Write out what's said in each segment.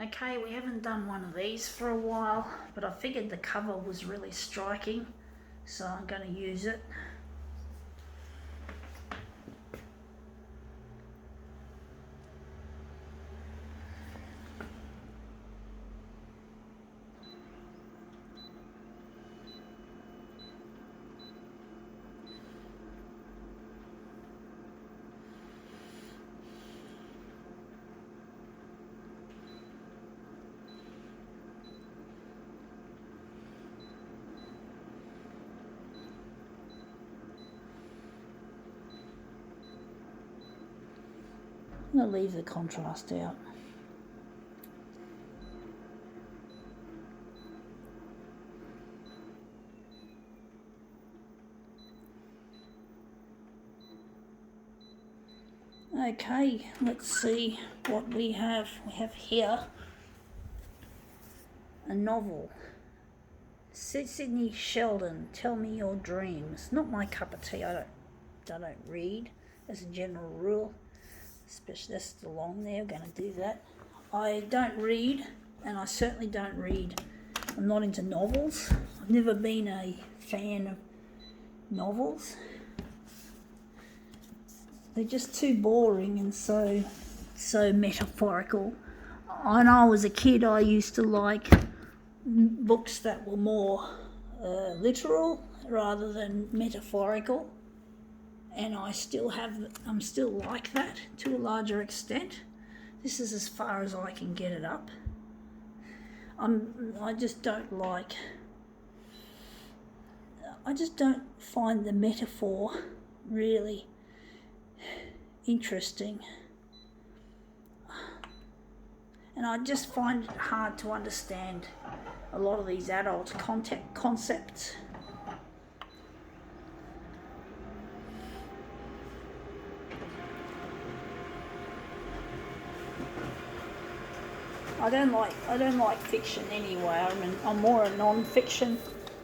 Okay, we haven't done one of these for a while, but I figured the cover was really striking, so I'm going to use it. I'm going to leave the contrast out. Okay, let's see what we have. We have here a novel. Sydney Sheldon, Tell Me Your Dreams. Not my cup of tea. I don't read as a general rule. Especially that's the long there. I'm going to do that. I don't read, and I certainly don't read. I'm not into novels. I've never been a fan of novels. They're just too boring and so metaphorical. When I was a kid, I used to like books that were more literal rather than metaphorical, and I'm still like that to a larger extent. This is as far as I can get it up. I just don't find the metaphor really interesting, and I just find it hard to understand a lot of these adult concepts. I don't like fiction anyway. I'm more a non-fiction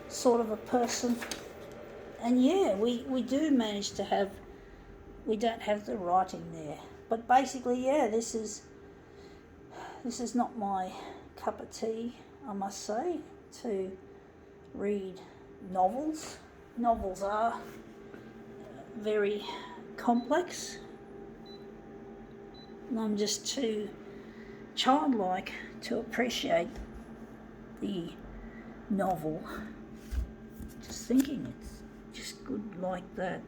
sort of a person, and yeah, we do manage to have. We don't have the writing there, but basically, yeah, this is not my cup of tea, I must say, to read novels. Novels are very complex, and I'm just too childlike to appreciate the novel. Just thinking it's just good like that.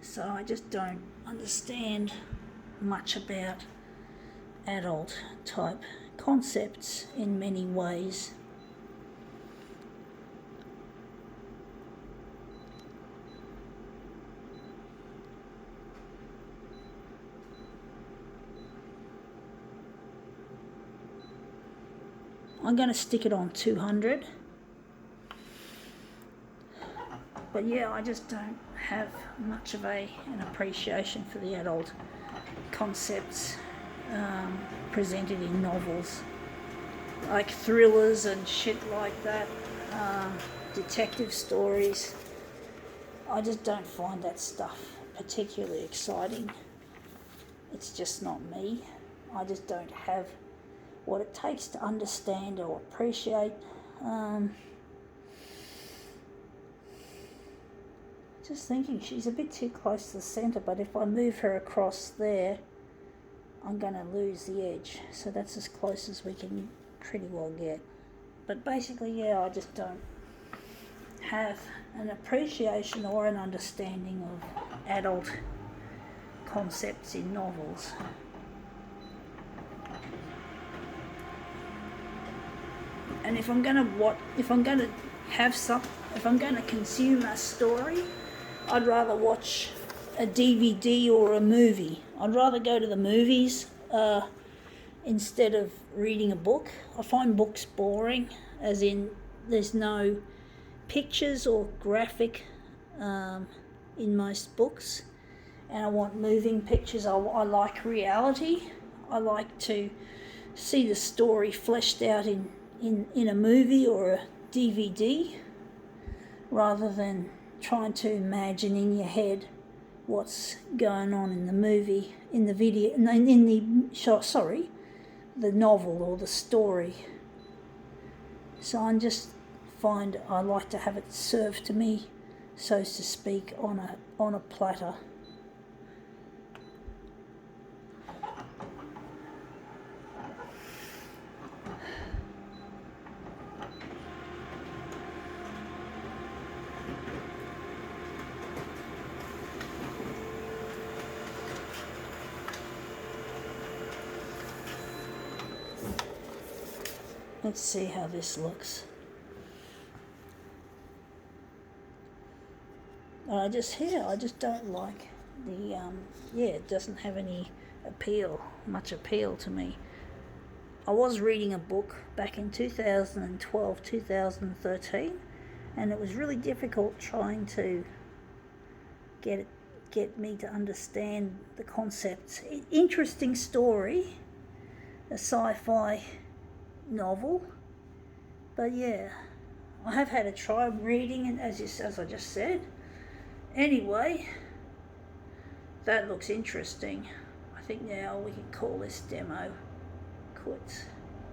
So I just don't understand much about adult type concepts in many ways. I'm going to stick it on 200. But yeah, I just don't have much of an appreciation for the adult concepts presented in novels, like thrillers and shit like that, detective stories. I just don't find that stuff particularly exciting. It's just not me. I just don't have what it takes to understand or appreciate. Just thinking, she's a bit too close to the centre, but if I move her across there, I'm going to lose the edge. So that's as close as we can pretty well get. But basically, yeah, I just don't have an appreciation or an understanding of adult concepts in novels. And if I'm going to consume a story, I'd rather watch a DVD or a movie. I'd rather go to the movies instead of reading a book. I find books boring, as in there's no pictures or graphic in most books, and I want moving pictures. I like reality. I like to see the story fleshed out in a movie or a DVD, rather than trying to imagine in your head what's going on in the movie, in the video, in the novel or the story. So I just find I like to have it served to me, so to speak, on a platter. Let's see how this looks. I just don't like the, it doesn't have any much appeal to me. I was reading a book back in 2012, 2013, and it was really difficult trying to get me to understand the concepts. Interesting story, a sci-fi novel, but yeah, I have had a try reading it as I just said. Anyway, that looks interesting. I think now we can call this demo quits.